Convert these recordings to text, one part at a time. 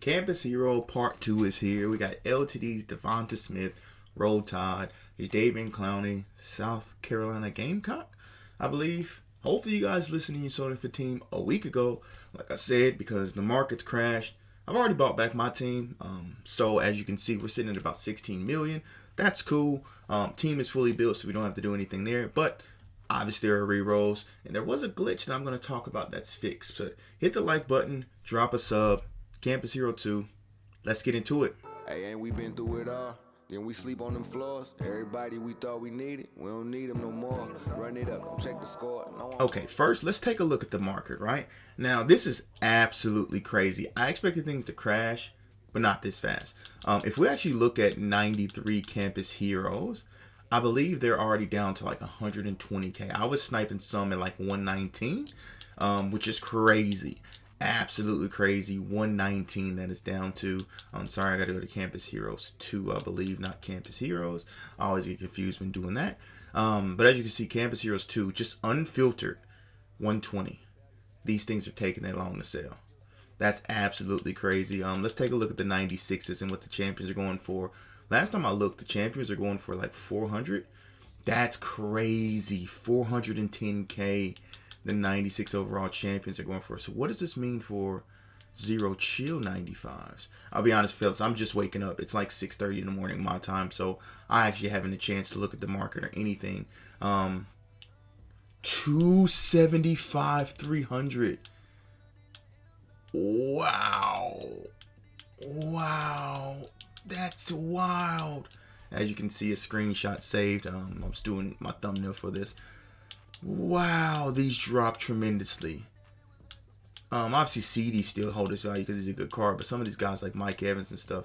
Campus Hero Part 2 is here. We got LTD's Devonta Smith, Roll Tide, David Clowney, South Carolina Gamecock, I believe. Hopefully you guys listened to your soda for team a week ago. Like I said, because the market's crashed, I've already bought back my team. So as you can see, we're sitting at about 16 million. That's cool. Team is fully built, so we don't have to do anything there. But obviously there are re-rolls, and there was a glitch that I'm going to talk about that's fixed. So hit the like button, drop a sub. Campus Hero 2. Let's get into it. Hey, ain't we been through it all? Then we sleep on them floors. Everybody we thought we needed, we don't need them no more. Run it up, don't check the score. No one... Okay, first let's take a look at the market, right? Now this is absolutely crazy. I expected things to crash, but not this fast. If we actually look at 93 Campus Heroes, I believe they're already down to like 120k. I was sniping some at like 119, which is crazy. Absolutely crazy. 119 that is down to. I'm sorry, I gotta go to Campus Heroes 2, I believe, not Campus Heroes. I always get confused when doing that. But as you can see, Campus Heroes 2, just unfiltered, 120. These things are taking that long to sell. That's absolutely crazy. Let's take a look at the 96s and what the champions are going for. Last time I looked, the champions are going for like 400. That's crazy. 410k. The 96 overall champions are going for. So what does this mean for Zero Chill 95s? I'll be honest, fellas, I'm just waking up. It's like 6:30 in the morning my time, so I actually haven't a chance to look at the market or anything. 275 300. Wow. That's wild. As you can see, a screenshot saved. I'm just doing my thumbnail for this. Wow, these dropped tremendously. Obviously CD still hold its value because he's a good card, but some of these guys like Mike Evans and stuff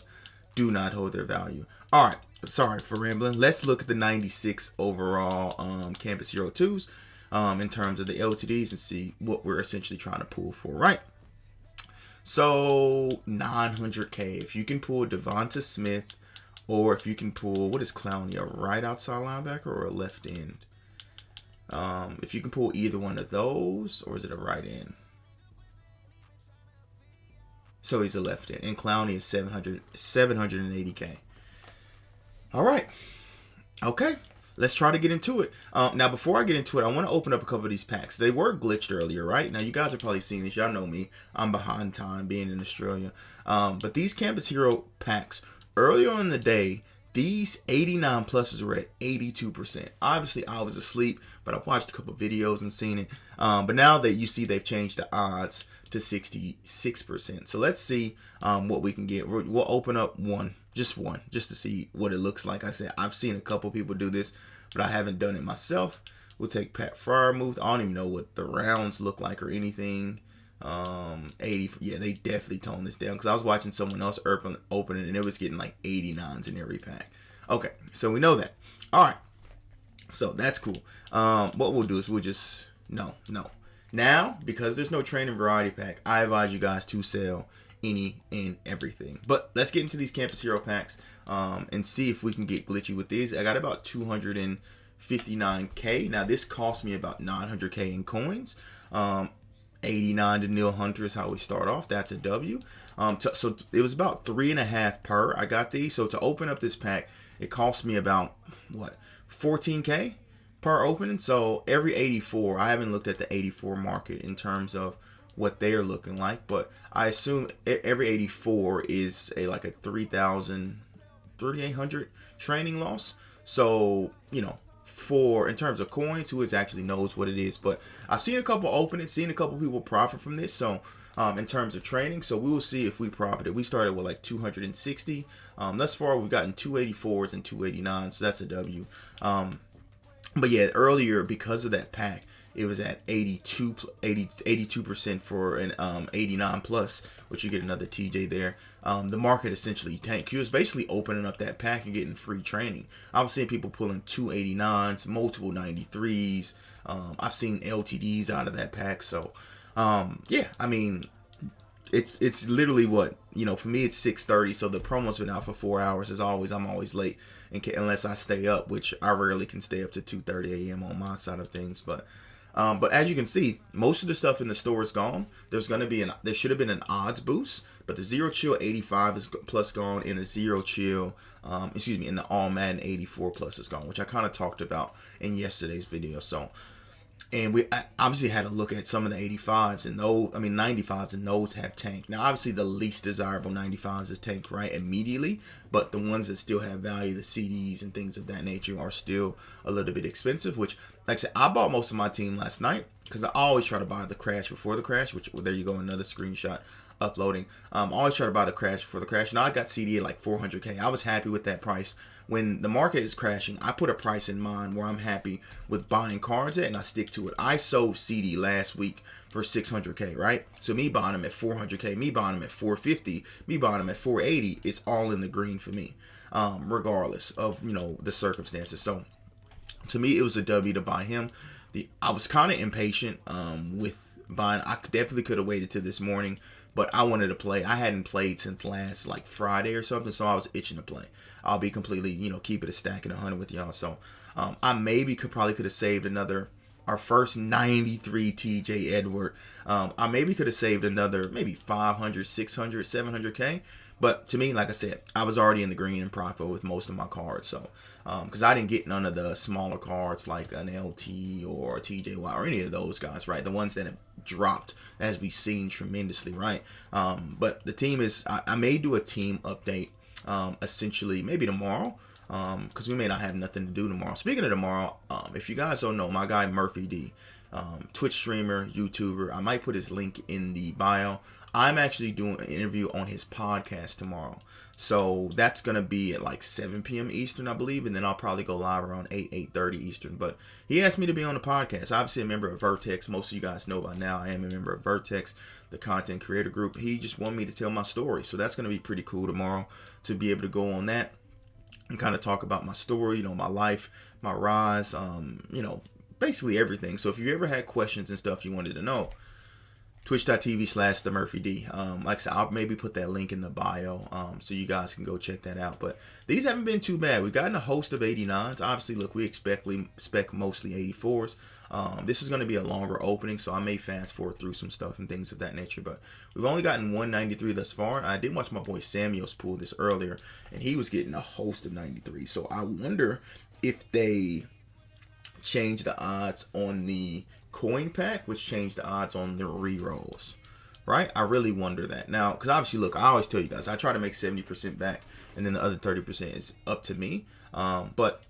do not hold their value. All right, sorry for rambling. Let's look at the 96 overall Campus Hero 2s in terms of the LTDs and see what we're essentially trying to pull for, right? So 900k. If you can pull Devonta Smith, or if you can pull, what is Clowney, a right outside linebacker or a left end? If you can pull either one of those, or is it a right end? So he's a left end, and Clowney is 780k. All right, okay, let's try to get into it. Now before I get into it, I want to open up a couple of these packs. They were glitched earlier, right? Now you guys have probably seen this. Y'all know me. I'm behind time being in Australia. But these Campus Hero packs earlier on in the day, these 89 pluses were at 82%. Obviously, I was asleep, but I've watched a couple videos and seen it. But now that you see they've changed the odds to 66%. So let's see what we can get. We'll open up one, just to see what it looks like. I said, I've seen a couple people do this, but I haven't done it myself. We'll take Pat Fryer moves. I don't even know what the rounds look like or anything. 80, yeah, they definitely toned this down because I was watching someone else open it and it was getting like 89s in every pack. Okay, so we know that. All right, so that's cool. What we'll do is we'll just no. Now, because there's no training variety pack, I advise you guys to sell any and everything. But let's get into these Campus Hero packs and see if we can get glitchy with these. I got about 259k. Now this cost me about 900k in coins. 89 to Neil Hunter is how we start off. That's a W. So it was about 3.5 per. I got these. So to open up this pack, it cost me about, what, 14k per opening. So every 84, I haven't looked at the 84 market in terms of what they're looking like, but I assume every 84 is like a 3,800 training loss. So, you know, in terms of coins, who actually knows what it is, but I've seen a couple open it, seen a couple people profit from this. So in terms of training, so we will see if we profited. We started with like 260. Thus far we've gotten 284s and 289s, so that's a W. But yeah, earlier because of that pack, it was at 82% for an 89 plus, which you get another TJ there. The market essentially tanked. He was basically opening up that pack and getting free training. I've seen people pulling 289s, multiple 93s. I've seen LTDs out of that pack. So yeah, I mean, it's literally what, you know, for me it's 6:30, so the promo's been out for 4 hours. As always, I'm always late unless I stay up, which I rarely can stay up to 2:30 a.m. on my side of things. But But as you can see, most of the stuff in the store is gone. There should have been an odds boost, but the Zero Chill 85 is plus gone, and the Zero Chill, and the All Madden 84 plus is gone, which I kind of talked about in yesterday's video. So, and I obviously had to look at some of the 85s and 95s, and those have tanked. Now, obviously, the least desirable 95s is tanked right immediately, but the ones that still have value, the CDs and things of that nature, are still a little bit expensive. Which, like I said, I bought most of my team last night because I always try to buy the crash before the crash. Which, well, there you go, another screenshot uploading. I always try to buy the crash before the crash. Now I got CD at like 400K. I was happy with that price. When the market is crashing, I put a price in mind where I'm happy with buying cards at, and I stick to it. I sold CD last week for 600K, right? So me buying them at 400K, me buying them at 450, me buying them at 480, it's all in the green for me, regardless of, the circumstances. So to me, it was a W to buy him. I was kind of impatient with buying. I definitely could have waited till this morning, but I wanted to play. I hadn't played since last like Friday or something, so I was itching to play. I'll be completely, keep it a stack and 100 with y'all. So I probably could have saved our first 93 TJ Edward. I maybe could have saved another maybe 500, 600, 700K. But to me, like I said, I was already in the green and profit with most of my cards. So, because I didn't get none of the smaller cards like an LT or a TJY or any of those guys, right? The ones that have dropped, as we've seen tremendously, right? But the team is, I may do a team update, essentially, maybe tomorrow, because we may not have nothing to do tomorrow. Speaking of tomorrow, if you guys don't know, my guy Murphy D, Twitch streamer, YouTuber, I might put his link in the bio. I'm actually doing an interview on his podcast tomorrow. So that's going to be at like 7 p.m. Eastern, I believe. And then I'll probably go live around 8:30 Eastern. But he asked me to be on the podcast. Obviously a member of Vertex. Most of you guys know by now I am a member of Vertex, the content creator group. He just wanted me to tell my story. So that's going to be pretty cool tomorrow to be able to go on that and kind of talk about my story, my life, my rise, basically everything. So if you ever had questions and stuff you wanted to know, twitch.tv/TheMurphyD. Like I said, I'll maybe put that link in the bio so you guys can go check that out. But these haven't been too bad. We've gotten a host of 89s. Obviously, look, we expect mostly 84s. This is going to be a longer opening, so I may fast forward through some stuff and things of that nature. But we've only gotten 193 thus far. And I did watch my boy Samuel's pull this earlier, and he was getting a host of 93. So I wonder if they change the odds on the coin pack, which changed the odds on the re-rolls, right? I really wonder that. Now, because obviously, look, I always tell you guys, I try to make 70% back, and then the other 30% is up to me. But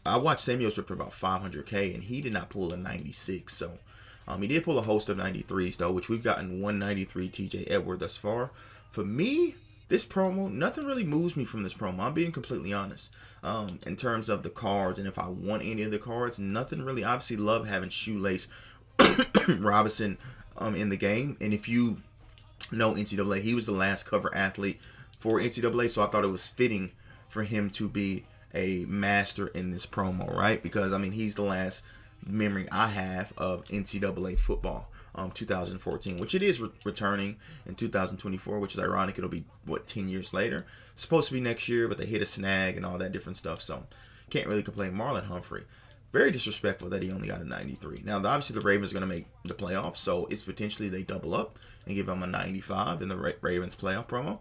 I watched Samuel's rip for about 500K, and he did not pull a 96. So he did pull a host of 93s, though, which we've gotten 193 TJ Edward thus far. For me, this promo, nothing really moves me from this promo. I'm being completely honest. In terms of the cards, and if I want any of the cards, nothing really. Obviously, love having Shoelace Robinson in the game. And if you know NCAA, he was the last cover athlete for NCAA, so I thought it was fitting for him to be a master in this promo, right? Because, he's the last memory I have of NCAA football. 2014, which it is returning in 2024, which is ironic. It'll be 10 years later. It's supposed to be next year, but they hit a snag and all that different stuff, so can't really complain. Marlon Humphrey, very disrespectful that he only got a 93. Now obviously the Ravens are going to make the playoffs, so it's potentially they double up and give him a 95 in the Ravens playoff promo,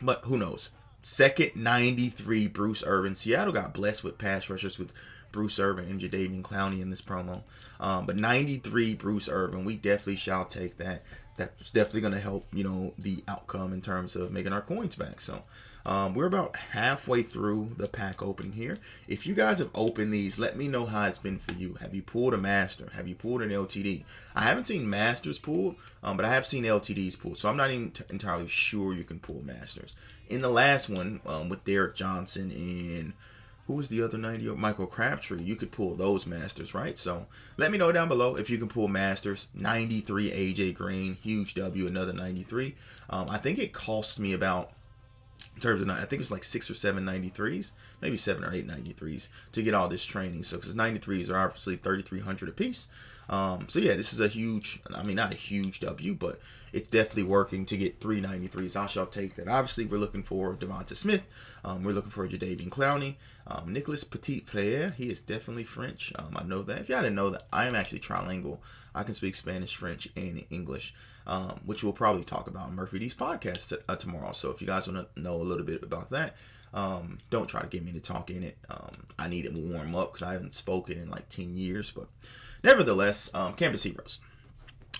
but who knows. Second 93 Bruce Irvin. Seattle got blessed with pass rushers with Bruce Irvin and Jadeveon Clowney in this promo. But 93 Bruce Irvin, we definitely shall take that. That's definitely going to help, the outcome in terms of making our coins back. So we're about halfway through the pack opening here. If you guys have opened these, let me know how it's been for you. Have you pulled a master? Have you pulled an LTD? I haven't seen masters pulled, but I have seen LTDs pulled. So I'm not even entirely sure you can pull masters. In the last one with Derek Johnson and who was the other 90? Michael Crabtree. You could pull those masters, right? So let me know down below if you can pull masters. 93 AJ Green, huge W, another 93. I think it cost me about, in terms of, I think it's like 6 or 7 93s, maybe 7 or 8 93s to get all this training. So because 93s are obviously 3,300 a piece. So yeah, this is a huge, I mean, not a huge W, but it's definitely working to get 393s. I shall take that. Obviously, we're looking for Devonta Smith. We're looking for Jadeveon Clowney. Nicholas Petit Frere, he is definitely French. I know that. If y'all didn't know that, I am actually trilingual. I can speak Spanish, French, and English, which we'll probably talk about in Murphy D's podcast tomorrow. So if you guys want to know a little bit about that, don't try to get me to talk in it. I need it to warm up because I haven't spoken in like 10 years. But nevertheless, Campus Heroes.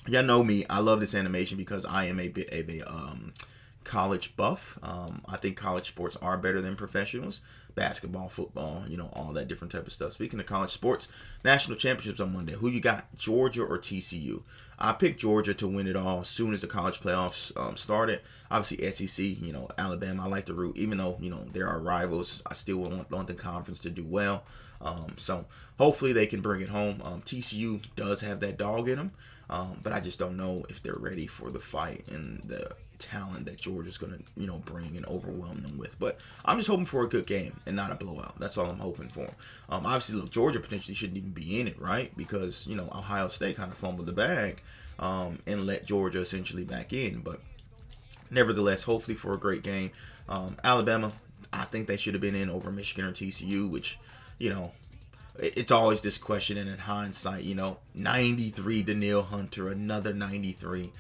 Y'all know me. I love this animation because I am a bit of a college buff. I think college sports are better than professionals. Basketball, football, all that different type of stuff. Speaking of college sports, national championships on Monday. Who you got, Georgia or TCU? I picked Georgia to win it all as soon as the college playoffs started. Obviously, SEC, Alabama, I like to root. Even though, there are rivals, I still want the conference to do well. So hopefully they can bring it home. TCU does have that dog in them. But I just don't know if they're ready for the fight and the talent that Georgia's going to, bring and overwhelm them with. But I'm just hoping for a good game and not a blowout. That's all I'm hoping for. Obviously, look, Georgia potentially shouldn't even be in it, right? Because, Ohio State kind of fumbled the bag and let Georgia essentially back in. But nevertheless, hopefully for a great game. Alabama, I think they should have been in over Michigan or TCU, which, it's always this question, and in hindsight, 93 Danielle Hunter, another 93.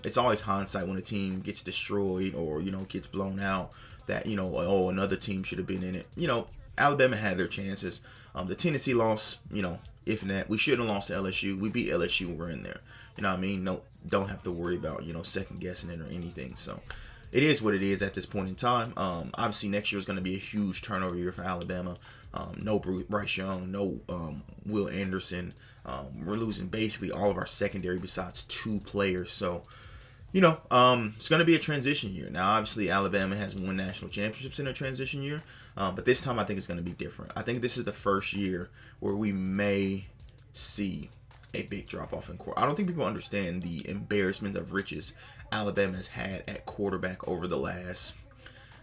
It's always hindsight when a team gets destroyed or, gets blown out that, another team should have been in it. Alabama had their chances. The Tennessee loss, if not, we shouldn't have lost to LSU. We beat LSU, we're in there. You know what I mean? No, don't have to worry about, second guessing it or anything. So it is what it is at this point in time. Obviously, next year is going to be a huge turnover year for Alabama. No Bryce Young, no Will Anderson. We're losing basically all of our secondary besides 2 players. So, it's going to be a transition year. Now, obviously, Alabama has won national championships in a transition year. But this time, I think it's going to be different. I think this is the first year where we may see a big drop-off in court. I don't think people understand the embarrassment of riches Alabama has had at quarterback over the last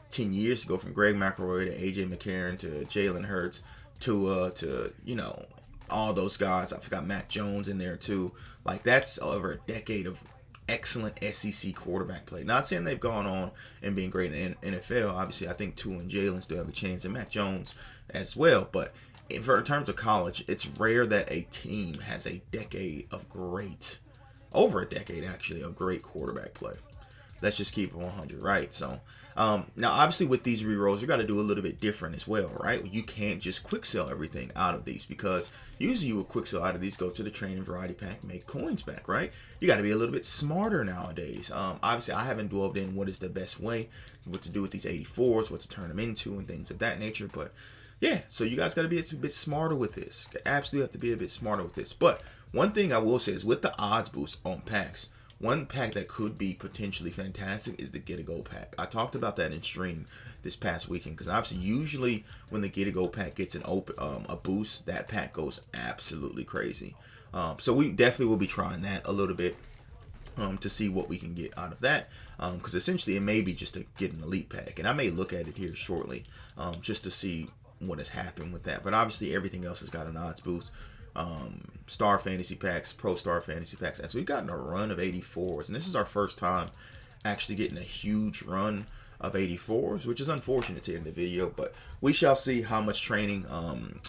10 years to go from Greg McElroy to A.J. McCarron to Jalen Hurts to all those guys. I forgot Mac Jones in there too. Like, that's over a decade of excellent SEC quarterback play. Not saying they've gone on and been great in NFL. Obviously, I think Tua and Jalen still have a chance, and Mac Jones as well. But in terms of college, it's rare that a team has a decade of great, over a decade actually, of great quarterback play. Let's just keep it 100, right? So, now obviously with these rerolls, you got to do a little bit different as well, right? You can't just quick sell everything out of these, because usually you would quick sell out of these, go to the training variety pack, make coins back, right? You got to be a little bit smarter nowadays. Obviously, I haven't delved in what is the best way, what to do with these 84s, what to turn them into, and things of that nature. But yeah, so you guys got to be a bit smarter with this. You absolutely have to be a bit smarter with this. But one thing I will say is with the odds boost on packs, one pack that could be potentially fantastic is the Get a Go pack. I talked about that in stream this past weekend, because obviously usually when the Get a Go pack gets a boost, that pack goes absolutely crazy. So we definitely will be trying that a little bit to see what we can get out of that, because essentially it may be just to get an elite pack, and I may look at it here shortly just to see what has happened with that. But obviously everything else has got an odds boost. Star fantasy packs, pro star fantasy packs, and so we've gotten a run of 84s, and this is our first time actually getting a huge run of 84s, which is unfortunate to end the video, but we shall see how much training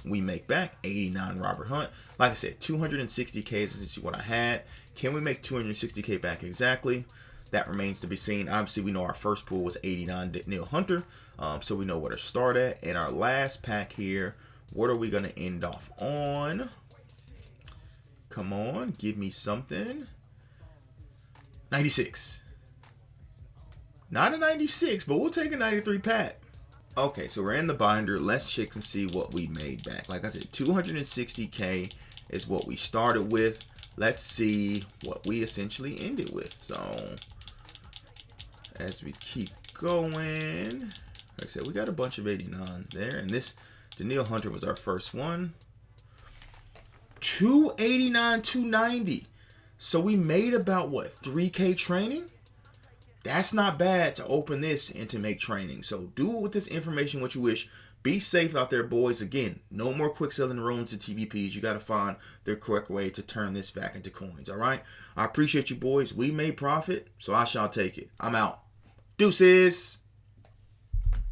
we make back. 89 Robert Hunt, like I said, 260k is what I had. Can we make 260k back exactly? That remains to be seen. Obviously, we know our first pool was 89 Danielle Hunter, so we know where to start at. And our last pack here, what are we going to end off on? Come on, give me something. 96. Not a 96, but we'll take a 93 pack. Okay, so we're in the binder. Let's check and see what we made back. Like I said, 260k is what we started with. Let's see what we essentially ended with. So, as we keep going, like I said, we got a bunch of 89 there. And this Danielle Hunter was our first one. 289, 290. So we made about, what, 3K training? That's not bad to open this and to make training. So do with this information what you wish. Be safe out there, boys. Again, no more quick selling rooms to TVPs. You got to find the correct way to turn this back into coins. All right. I appreciate you, boys. We made profit, so I shall take it. I'm out. Deuces.